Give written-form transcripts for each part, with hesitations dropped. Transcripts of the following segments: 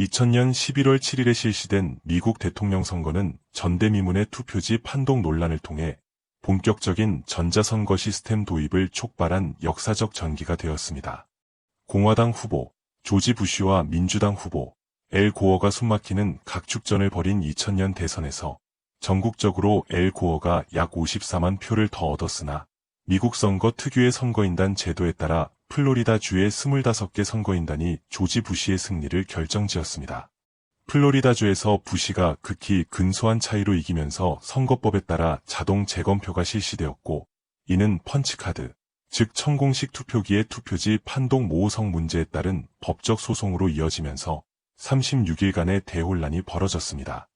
2000년 11월 7일에 실시된 미국 대통령 선거는 전대미문의 투표지 판독 논란을 통해 본격적인 전자선거 시스템 도입을 촉발한 역사적 전기가 되었습니다. 공화당 후보 조지 부시와 민주당 후보 엘 고어가 숨막히는 각축전을 벌인 2000년 대선에서 전국적으로 엘 고어가 약 54만 표를 더 얻었으나 미국 선거 특유의 선거인단 제도에 따라 플로리다주의 25개 선거인단이 조지 부시의 승리를 결정지었습니다. 플로리다주에서 부시가 극히 근소한 차이로 이기면서 선거법에 따라 자동 재검표가 실시되었고, 이는 펀치카드, 즉 천공식 투표기의 투표지 판독 모호성 문제에 따른 법적 소송으로 이어지면서 36일간의 대혼란이 벌어졌습니다.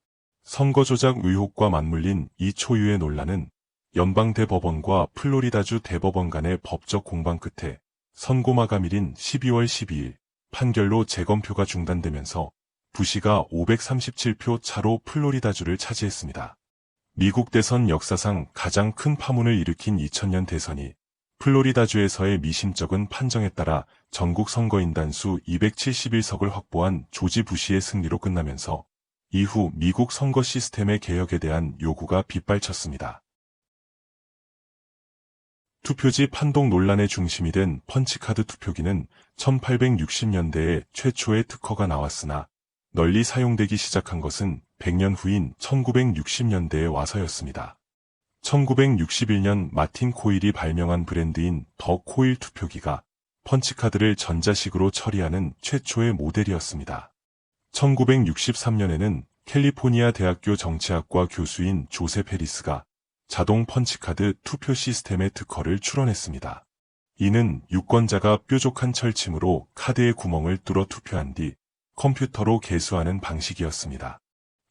선거 조작 의혹과 맞물린 이 초유의 논란은 연방대법원과 플로리다주 대법원 간의 법적 공방 끝에 선고 마감일인 12월 12일 판결로 재검표가 중단되면서 부시가 537표 차로 플로리다주를 차지했습니다. 미국 대선 역사상 가장 큰 파문을 일으킨 2000년 대선이 플로리다주에서의 미심쩍은 판정에 따라 전국 선거인단 수 271석을 확보한 조지 부시의 승리로 끝나면서 이후 미국 선거 시스템의 개혁에 대한 요구가 빗발쳤습니다. 투표지 판독 논란의 중심이 된 펀치카드 투표기는 1860년대에 최초의 특허가 나왔으나 널리 사용되기 시작한 것은 100년 후인 1960년대에 와서였습니다. 1961년 마틴 코일이 발명한 브랜드인 더 코일 투표기가 펀치카드를 전자식으로 처리하는 최초의 모델이었습니다. 1963년에는 캘리포니아 대학교 정치학과 교수인 조셉 해리스가 자동 펀치카드 투표 시스템의 특허를 출원했습니다. 이는 유권자가 뾰족한 철침으로 카드의 구멍을 뚫어 투표한 뒤 컴퓨터로 개수하는 방식이었습니다.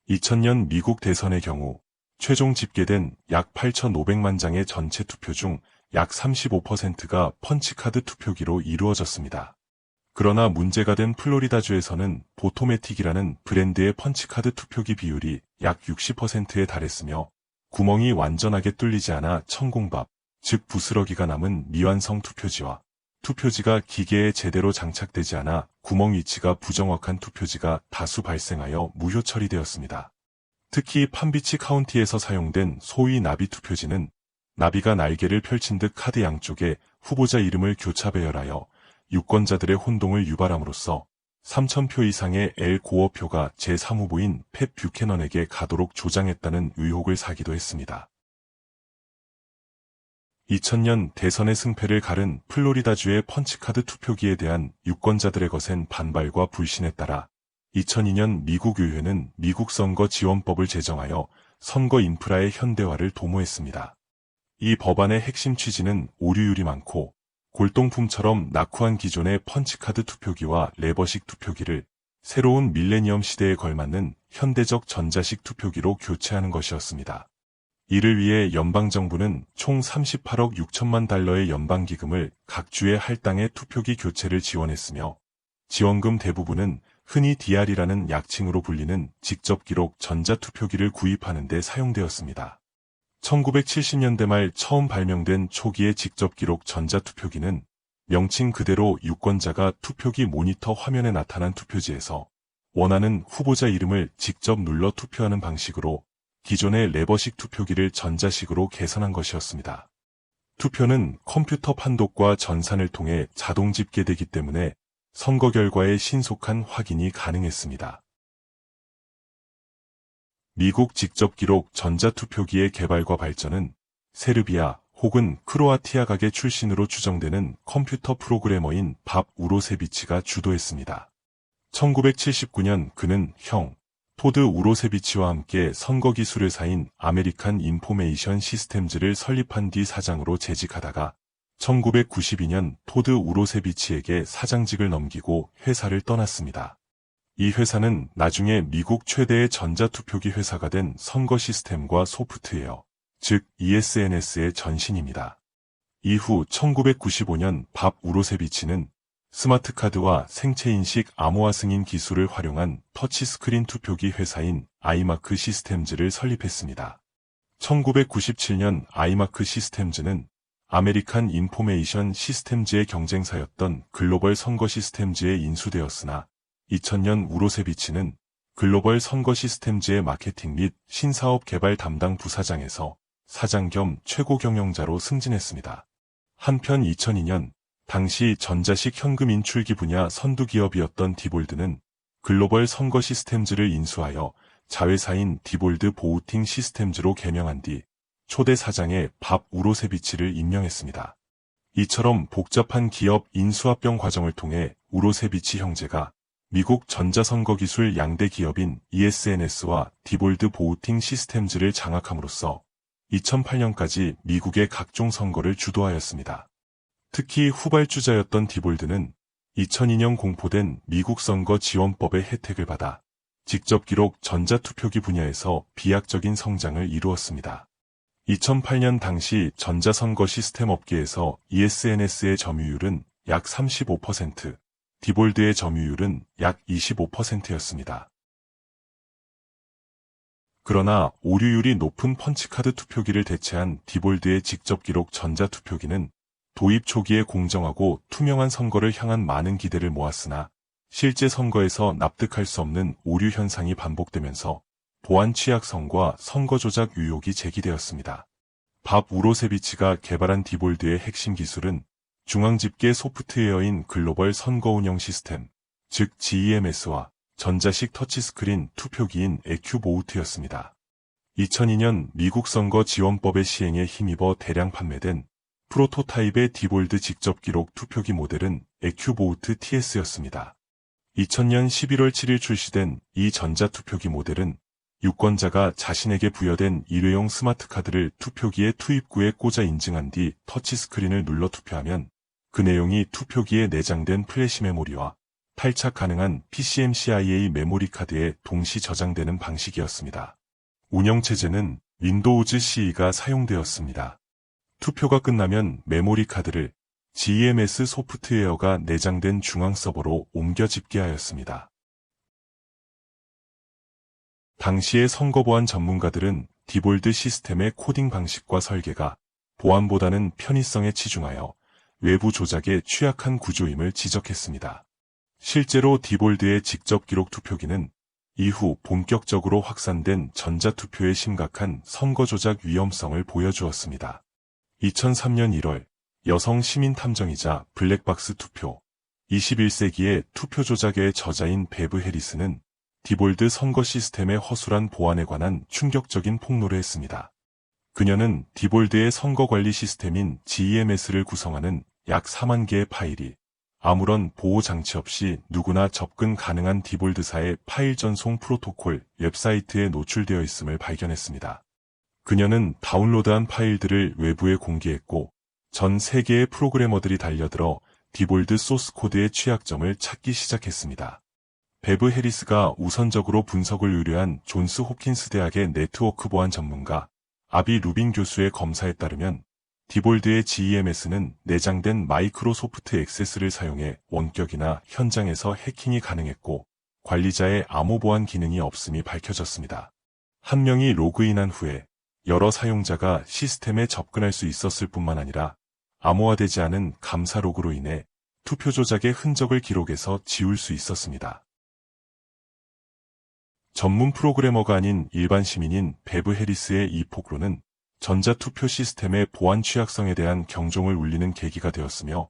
2000년 미국 대선의 경우 최종 집계된 약 8,500만 장의 전체 투표 중 약 35%가 펀치카드 투표기로 이루어졌습니다. 그러나 문제가 된 플로리다주에서는 보토매틱이라는 브랜드의 펀치카드 투표기 비율이 약 60%에 달했으며 구멍이 완전하게 뚫리지 않아 천공밥, 즉 부스러기가 남은 미완성 투표지와 투표지가 기계에 제대로 장착되지 않아 구멍 위치가 부정확한 투표지가 다수 발생하여 무효 처리되었습니다. 특히 판비치 카운티에서 사용된 소위 나비 투표지는 나비가 날개를 펼친 듯 카드 양쪽에 후보자 이름을 교차 배열하여 유권자들의 혼동을 유발함으로써 3,000표 이상의 엘 고어표가 제3후보인 팻 뷰캐넌에게 가도록 조장했다는 의혹을 사기도 했습니다. 2000년 대선의 승패를 가른 플로리다주의 펀치카드 투표기에 대한 유권자들의 거센 반발과 불신에 따라 2002년 미국 의회는 미국 선거 지원법을 제정하여 선거 인프라의 현대화를 도모했습니다. 이 법안의 핵심 취지는 오류율이 많고 골동품처럼 낙후한 기존의 펀치카드 투표기와 레버식 투표기를 새로운 밀레니엄 시대에 걸맞는 현대적 전자식 투표기로 교체하는 것이었습니다. 이를 위해 연방정부는 총 38억 6천만 달러의 연방기금을 각 주의 할당의 투표기 교체를 지원했으며 지원금 대부분은 흔히 DR이라는 약칭으로 불리는 직접기록 전자투표기를 구입하는 데 사용되었습니다. 1970년대 말 처음 발명된 초기의 직접기록 전자투표기는 명칭 그대로 유권자가 투표기 모니터 화면에 나타난 투표지에서 원하는 후보자 이름을 직접 눌러 투표하는 방식으로 기존의 레버식 투표기를 전자식으로 개선한 것이었습니다. 투표는 컴퓨터 판독과 전산을 통해 자동 집계되기 때문에 선거 결과의 신속한 확인이 가능했습니다. 미국 직접기록 전자투표기의 개발과 발전은 세르비아 혹은 크로아티아 각의 출신으로 추정되는 컴퓨터 프로그래머인 밥 우로세비치가 주도했습니다. 1979년 그는 형 토드 우로세비치와 함께 선거 기술을 사인 아메리칸 인포메이션 시스템즈를 설립한 뒤 사장으로 재직하다가 1992년 토드 우로세비치에게 사장직을 넘기고 회사를 떠났습니다. 이 회사는 나중에 미국 최대의 전자투표기 회사가 된 선거 시스템과 소프트웨어, 즉 ESNS의 전신입니다. 이후 1995년 밥 우로세비치는 스마트카드와 생체인식 암호화 승인 기술을 활용한 터치스크린 투표기 회사인 아이마크 시스템즈를 설립했습니다. 1997년 아이마크 시스템즈는 아메리칸 인포메이션 시스템즈의 경쟁사였던 글로벌 선거 시스템즈에 인수되었으나 2000년 우로세비치는 글로벌 선거 시스템즈의 마케팅 및 신사업 개발 담당 부사장에서 사장 겸 최고 경영자로 승진했습니다. 한편 2002년 당시 전자식 현금 인출기 분야 선두 기업이었던 디볼드는 글로벌 선거 시스템즈를 인수하여 자회사인 디볼드 보우팅 시스템즈로 개명한 뒤 초대 사장에 밥 우로세비치를 임명했습니다. 이처럼 복잡한 기업 인수합병 과정을 통해 우로세비치 형제가 미국 전자선거기술 양대 기업인 ESNS와 디볼드 보우팅 시스템즈를 장악함으로써 2008년까지 미국의 각종 선거를 주도하였습니다. 특히 후발주자였던 디볼드는 2002년 공포된 미국 선거 지원법의 혜택을 받아 직접 기록 전자투표기 분야에서 비약적인 성장을 이루었습니다. 2008년 당시 전자선거 시스템 업계에서 ESNS의 점유율은 약 35%, 디볼드의 점유율은 약 25%였습니다. 그러나 오류율이 높은 펀치카드 투표기를 대체한 디볼드의 직접 기록 전자투표기는 도입 초기에 공정하고 투명한 선거를 향한 많은 기대를 모았으나 실제 선거에서 납득할 수 없는 오류 현상이 반복되면서 보안 취약성과 선거 조작 의혹이 제기되었습니다. 밥 우로세비치가 개발한 디볼드의 핵심 기술은 중앙집계 소프트웨어인 글로벌 선거 운영 시스템, 즉 GEMS와 전자식 터치스크린 투표기인 에큐보우트였습니다. 2002년 미국 선거 지원법의 시행에 힘입어 대량 판매된 프로토타입의 디볼드 직접 기록 투표기 모델은 에큐보우트 TS였습니다. 2000년 11월 7일 출시된 이 전자투표기 모델은 유권자가 자신에게 부여된 일회용 스마트카드를 투표기의 투입구에 꽂아 인증한 뒤 터치스크린을 눌러 투표하면 그 내용이 투표기에 내장된 플래시 메모리와 탈착 가능한 PCMCIA 메모리 카드에 동시 저장되는 방식이었습니다. 운영체제는 윈도우즈 CE가 사용되었습니다. 투표가 끝나면 메모리 카드를 GEMS 소프트웨어가 내장된 중앙 서버로 옮겨 집계하였습니다. 당시의 선거보안 전문가들은 디볼드 시스템의 코딩 방식과 설계가 보안보다는 편의성에 치중하여 외부 조작에 취약한 구조임을 지적했습니다. 실제로 디볼드의 직접 기록 투표기는 이후 본격적으로 확산된 전자투표의 심각한 선거 조작 위험성을 보여주었습니다. 2003년 1월 여성 시민 탐정이자 블랙박스 투표, 21세기의 투표 조작의 저자인 베브 해리스는 디볼드 선거 시스템의 허술한 보안에 관한 충격적인 폭로를 했습니다. 그녀는 디볼드의 선거관리 시스템인 GEMS를 구성하는 약 4만 개의 파일이 아무런 보호 장치 없이 누구나 접근 가능한 디볼드사의 파일 전송 프로토콜 웹사이트에 노출되어 있음을 발견했습니다. 그녀는 다운로드한 파일들을 외부에 공개했고 전 세계의 프로그래머들이 달려들어 디볼드 소스 코드의 취약점을 찾기 시작했습니다. 베브 해리스가 우선적으로 분석을 의뢰한 존스 홉킨스 대학의 네트워크 보안 전문가 아비 루빈 교수의 검사에 따르면 디볼드의 GEMS는 내장된 마이크로소프트 액세스를 사용해 원격이나 현장에서 해킹이 가능했고 관리자의 암호 보안 기능이 없음이 밝혀졌습니다. 한 명이 로그인한 후에 여러 사용자가 시스템에 접근할 수 있었을 뿐만 아니라 암호화되지 않은 감사 로그로 인해 투표 조작의 흔적을 기록해서 지울 수 있었습니다. 전문 프로그래머가 아닌 일반 시민인 베브 해리스의 이 폭로는 전자투표 시스템의 보안 취약성에 대한 경종을 울리는 계기가 되었으며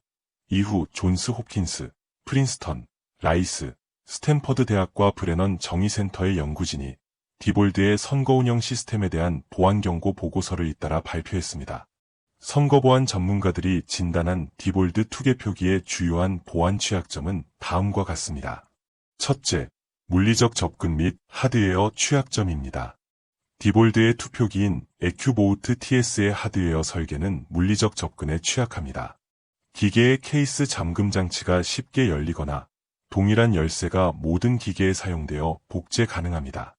이후 존스 홉킨스, 프린스턴, 라이스, 스탠퍼드 대학과 브레넌 정의센터의 연구진이 디볼드의 선거 운영 시스템에 대한 보안 경고 보고서를 잇따라 발표했습니다. 선거보안 전문가들이 진단한 디볼드 투개표기의 주요한 보안 취약점은 다음과 같습니다. 첫째, 물리적 접근 및 하드웨어 취약점입니다. 디볼드의 투표기인 에큐보우트 TS의 하드웨어 설계는 물리적 접근에 취약합니다. 기계의 케이스 잠금 장치가 쉽게 열리거나 동일한 열쇠가 모든 기계에 사용되어 복제 가능합니다.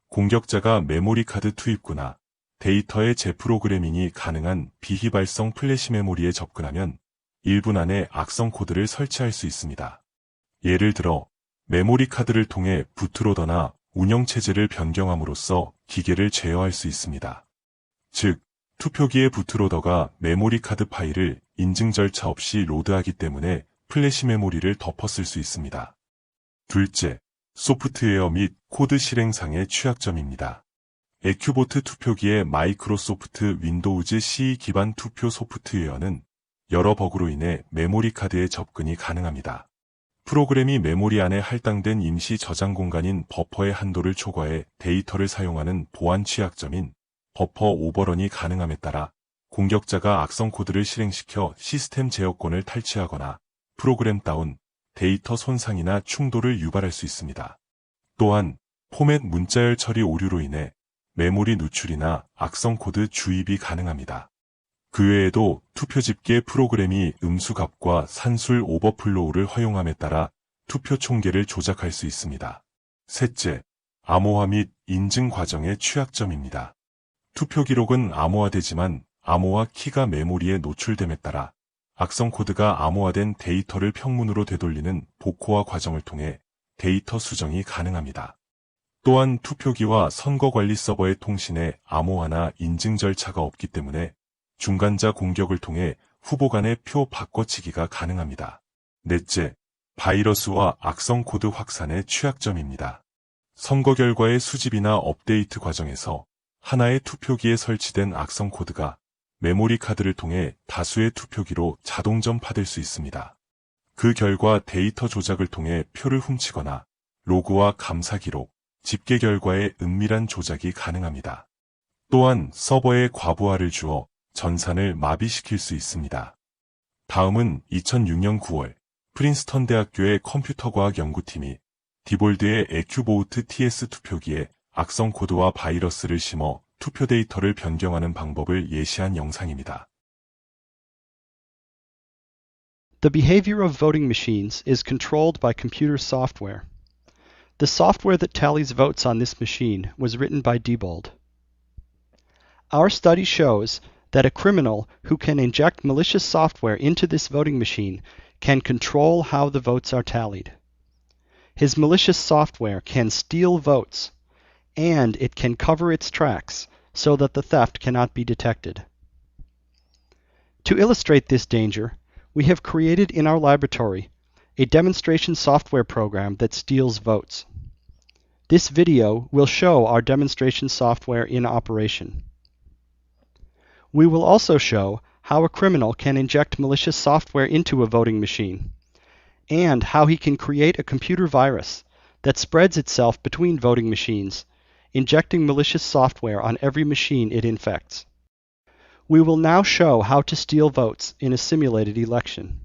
공격자가 메모리 카드 투입구나 데이터의 재프로그래밍이 가능한 비휘발성 플래시 메모리에 접근하면 1분 안에 악성 코드를 설치할 수 있습니다. 예를 들어 메모리 카드를 통해 부트로더나 운영체제를 변경함으로써 기계를 제어할 수 있습니다. 즉, 투표기의 부트로더가 메모리 카드 파일을 인증 절차 없이 로드하기 때문에 플래시 메모리를 덮었을 수 있습니다. 둘째, 소프트웨어 및 코드 실행상의 취약점입니다. 에큐보트 투표기의 마이크로소프트 윈도우즈 CE 기반 투표 소프트웨어는 여러 버그로 인해 메모리 카드에 접근이 가능합니다. 프로그램이 메모리 안에 할당된 임시 저장 공간인 버퍼의 한도를 초과해 데이터를 사용하는 보안 취약점인 버퍼 오버런이 가능함에 따라 공격자가 악성 코드를 실행시켜 시스템 제어권을 탈취하거나 프로그램 다운, 데이터 손상이나 충돌을 유발할 수 있습니다. 또한 포맷 문자열 처리 오류로 인해 메모리 누출이나 악성 코드 주입이 가능합니다. 그 외에도 투표 집계 프로그램이 음수값과 산술 오버플로우를 허용함에 따라 투표 총계를 조작할 수 있습니다. 셋째, 암호화 및 인증 과정의 취약점입니다. 투표 기록은 암호화되지만 암호화 키가 메모리에 노출됨에 따라 악성 코드가 암호화된 데이터를 평문으로 되돌리는 복호화 과정을 통해 데이터 수정이 가능합니다. 또한 투표기와 선거관리 서버의 통신에 암호화나 인증 절차가 없기 때문에 중간자 공격을 통해 후보 간의 표 바꿔치기가 가능합니다. 넷째, 바이러스와 악성 코드 확산의 취약점입니다. 선거 결과의 수집이나 업데이트 과정에서 하나의 투표기에 설치된 악성 코드가 메모리 카드를 통해 다수의 투표기로 자동 전파될 수 있습니다. 그 결과 데이터 조작을 통해 표를 훔치거나 로그와 감사 기록, 집계 결과의 은밀한 조작이 가능합니다. 또한 서버에 과부하를 주어 전산을 마비시킬 수 있습니다. 다음은 2006년 9월 프린스턴 대학교의 컴퓨터과학 연구팀이 디볼드의 에큐보우트 TS 투표기에 악성 코드와 바이러스를 심어 투표 데이터를 변경하는 방법을 예시한 영상입니다. The behavior of voting machines is controlled by computer software. The software that tallies votes on this machine was written by Diebold. Our study shows that a criminal who can inject malicious software into this voting machine can control how the votes are tallied. His malicious software can steal votes, and it can cover its tracks so that the theft cannot be detected. To illustrate this danger, we have created in our laboratory a demonstration software program that steals votes. This video will show our demonstration software in operation. We will also show how a criminal can inject malicious software into a voting machine, and how he can create a computer virus that spreads itself between voting machines, injecting malicious software on every machine it infects. We will now show how to steal votes in a simulated election.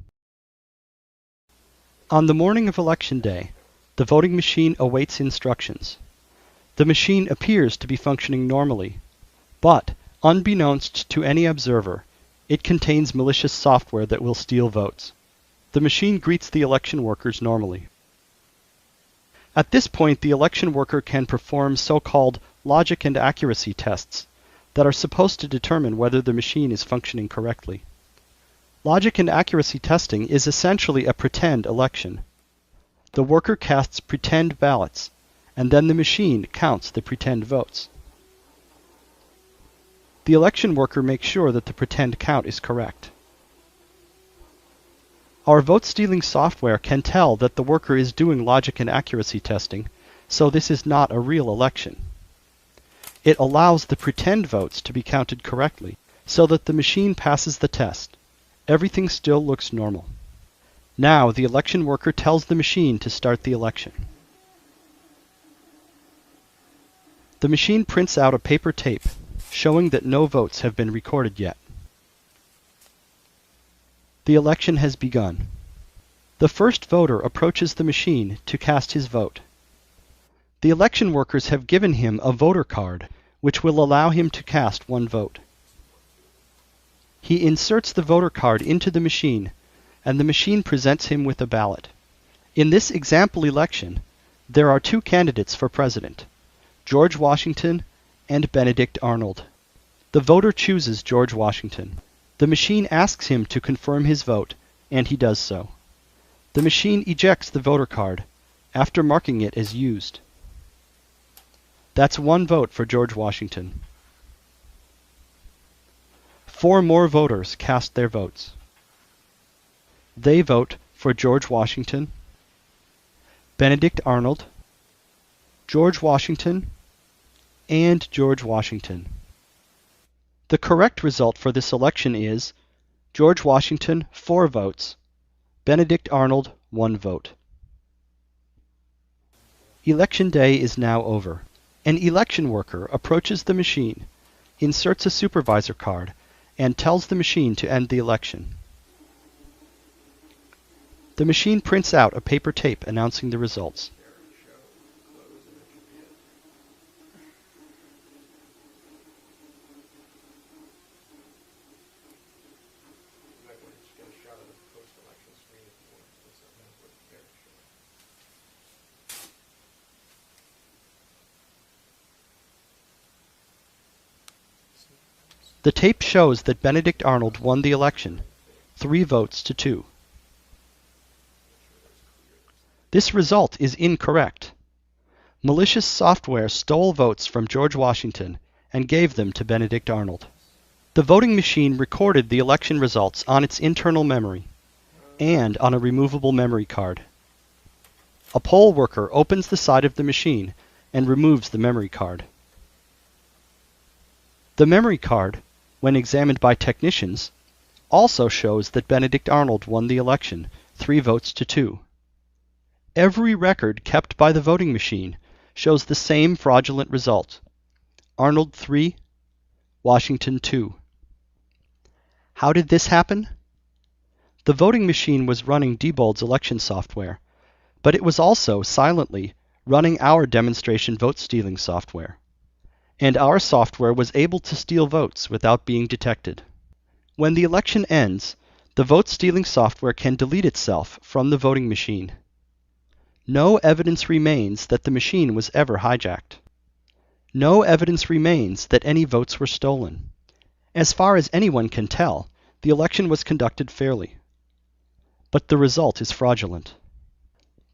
On the morning of Election Day, the voting machine awaits instructions. The machine appears to be functioning normally, but, unbeknownst to any observer, it contains malicious software that will steal votes. The machine greets the election workers normally. At this point, the election worker can perform so-called logic and accuracy tests that are supposed to determine whether the machine is functioning correctly. Logic and accuracy testing is essentially a pretend election. The worker casts pretend ballots, and then the machine counts the pretend votes. The election worker makes sure that the pretend count is correct. Our vote-stealing software can tell that the worker is doing logic and accuracy testing, so this is not a real election. It allows the pretend votes to be counted correctly, so that the machine passes the test. Everything still looks normal. Now the election worker tells the machine to start the election. The machine prints out a paper tape showing that no votes have been recorded yet. The election has begun. The first voter approaches the machine to cast his vote. The election workers have given him a voter card, which will allow him to cast one vote. He inserts the voter card into the machine, and the machine presents him with a ballot. In this example election, there are two candidates for president, George Washington and Benedict Arnold. The voter chooses George Washington. The machine asks him to confirm his vote, and he does so. The machine ejects the voter card after marking it as used. That's one vote for George Washington. 4 more voters cast their votes. They vote for George Washington, Benedict Arnold, George Washington, and George Washington. The correct result for this election is George Washington, 4 votes, Benedict Arnold, 1 vote. Election day is now over. An election worker approaches the machine, inserts a supervisor card, and tells the machine to end the election. The machine prints out a paper tape announcing the results. The tape shows that Benedict Arnold won the election, 3 votes to 2. This result is incorrect. Malicious software stole votes from George Washington and gave them to Benedict Arnold. The voting machine recorded the election results on its internal memory and on a removable memory card. A poll worker opens the side of the machine and removes the memory card. The memory card, when examined by technicians, also shows that Benedict Arnold won the election, 3 votes to 2. Every record kept by the voting machine shows the same fraudulent result: Arnold 3, Washington 2. How did this happen? The voting machine was running Diebold's election software, but it was also silently running our demonstration vote-stealing software. And our software was able to steal votes without being detected. When the election ends, the vote-stealing software can delete itself from the voting machine. No evidence remains that the machine was ever hijacked. No evidence remains that any votes were stolen. As far as anyone can tell, the election was conducted fairly. But the result is fraudulent.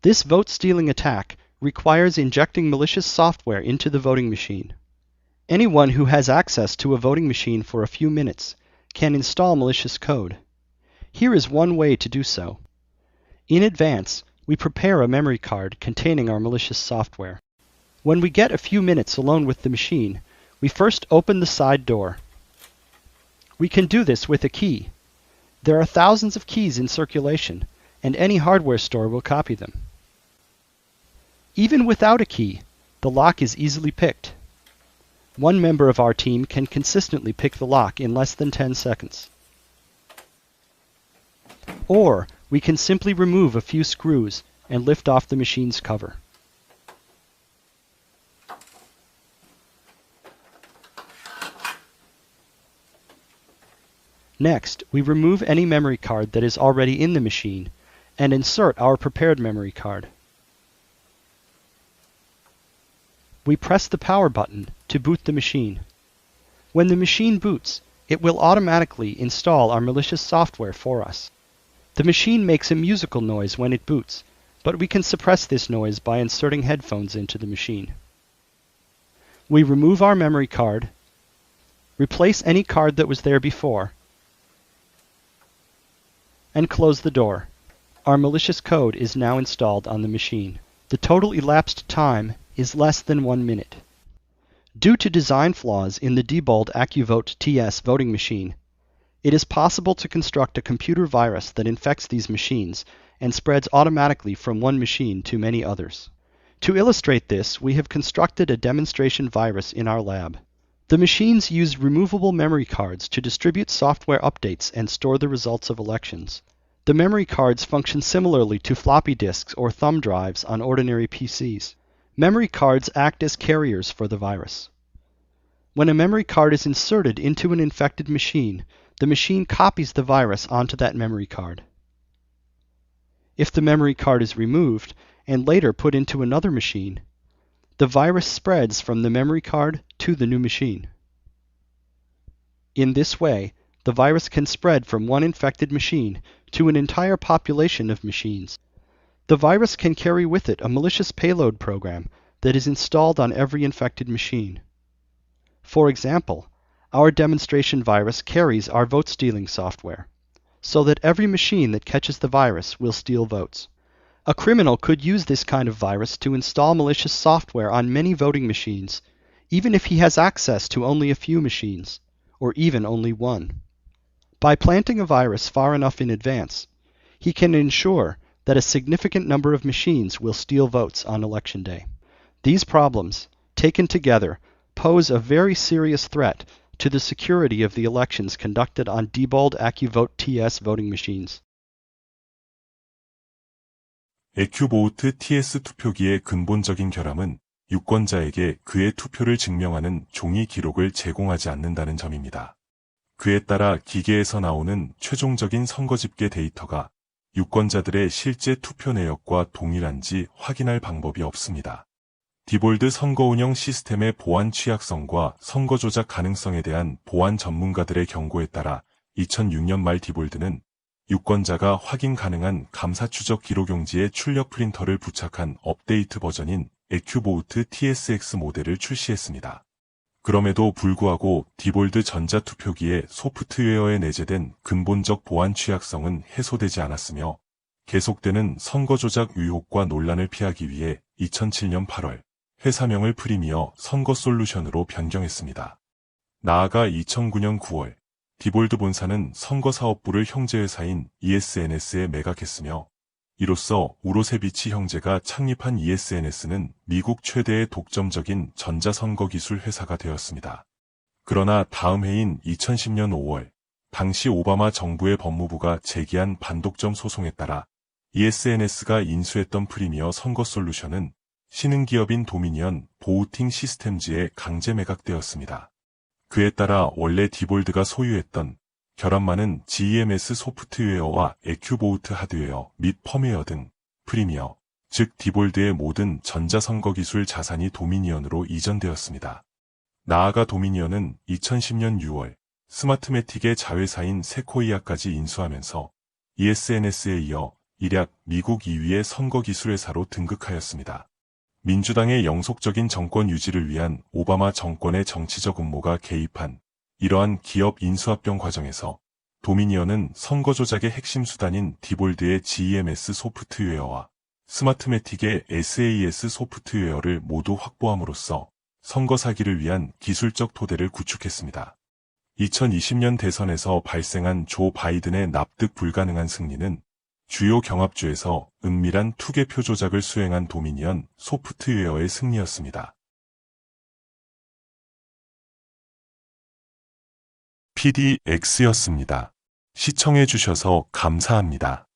This vote-stealing attack requires injecting malicious software into the voting machine. Anyone who has access to a voting machine for a few minutes can install malicious code. Here is one way to do so. In advance, we prepare a memory card containing our malicious software. When we get a few minutes alone with the machine, we first open the side door. We can do this with a key. There are thousands of keys in circulation, and any hardware store will copy them. Even without a key, the lock is easily picked. One member of our team can consistently pick the lock in less than 10 seconds. Or we can simply remove a few screws and lift off the machine's cover. Next, we remove any memory card that is already in the machine and insert our prepared memory card. We press the power button to boot the machine. When the machine boots, it will automatically install our malicious software for us. The machine makes a musical noise when it boots, but we can suppress this noise by inserting headphones into the machine. We remove our memory card, replace any card that was there before, and close the door. Our malicious code is now installed on the machine. The total elapsed time is less than 1 minute. Due to design flaws in the Diebold AccuVote TS voting machine, it is possible to construct a computer virus that infects these machines and spreads automatically from one machine to many others. To illustrate this, we have constructed a demonstration virus in our lab. The machines use removable memory cards to distribute software updates and store the results of elections. The memory cards function similarly to floppy disks or thumb drives on ordinary PCs. Memory cards act as carriers for the virus. When a memory card is inserted into an infected machine, the machine copies the virus onto that memory card. If the memory card is removed and later put into another machine, the virus spreads from the memory card to the new machine. In this way, the virus can spread from one infected machine to an entire population of machines. The virus can carry with it a malicious payload program that is installed on every infected machine. For example, our demonstration virus carries our vote-stealing software, so that every machine that catches the virus will steal votes. A criminal could use this kind of virus to install malicious software on many voting machines, even if he has access to only a few machines, or even only one. By planting a virus far enough in advance, he can ensure that a significant number of machines will steal votes on election day. These problems, taken together, pose a very serious threat to the security of the elections conducted on Diebold AccuVote TS voting machines. AccuVote TS 투표기의 근본적인 결함은 유권자에게 그의 투표를 증명하는 종이 기록을 제공하지 않는다는 점입니다. 그에 따라 기계에서 나오는 최종적인 선거집계 데이터가 유권자들의 실제 투표 내역과 동일한지 확인할 방법이 없습니다. 디볼드 선거 운영 시스템의 보안 취약성과 선거 조작 가능성에 대한 보안 전문가들의 경고에 따라 2006년 말 디볼드는 유권자가 확인 가능한 감사 추적 기록용지에 출력 프린터를 부착한 업데이트 버전인 AccuVote TSX 모델을 출시했습니다. 그럼에도 불구하고 디볼드 전자투표기의 소프트웨어에 내재된 근본적 보안 취약성은 해소되지 않았으며 계속되는 선거 조작 의혹과 논란을 피하기 위해 2007년 8월 회사명을 프리미어 선거 솔루션으로 변경했습니다. 나아가 2009년 9월 디볼드 본사는 선거사업부를 형제회사인 ESNS에 매각했으며 이로써 우로세비치 형제가 창립한 ESNS는 미국 최대의 독점적인 전자선거기술 회사가 되었습니다. 그러나 다음 해인 2010년 5월 당시 오바마 정부의 법무부가 제기한 반독점 소송에 따라 ESNS가 인수했던 프리미어 선거 솔루션은 신흥기업인 도미니언 보우팅 시스템즈에 강제 매각되었습니다. 그에 따라 원래 디볼드가 소유했던 결함 많은 GEMS 소프트웨어와 AccuVote 하드웨어 및 펌웨어 등 프리미어, 즉 디볼드의 모든 전자선거기술 자산이 도미니언으로 이전되었습니다. 나아가 도미니언은 2010년 6월 스마트매틱의 자회사인 세코이아까지 인수하면서 ESNS에 이어 일약 미국 2위의 선거기술회사로 등극하였습니다. 민주당의 영속적인 정권 유지를 위한 오바마 정권의 정치적 음모가 개입한 이러한 기업 인수합병 과정에서 도미니언은 선거 조작의 핵심 수단인 디볼드의 GEMS 소프트웨어와 스마트매틱의 SAS 소프트웨어를 모두 확보함으로써 선거 사기를 위한 기술적 토대를 구축했습니다. 2020년 대선에서 발생한 조 바이든의 납득 불가능한 승리는 주요 경합주에서 은밀한 투개표 조작을 수행한 도미니언 소프트웨어의 승리였습니다. PDX였습니다. 시청해주셔서 감사합니다.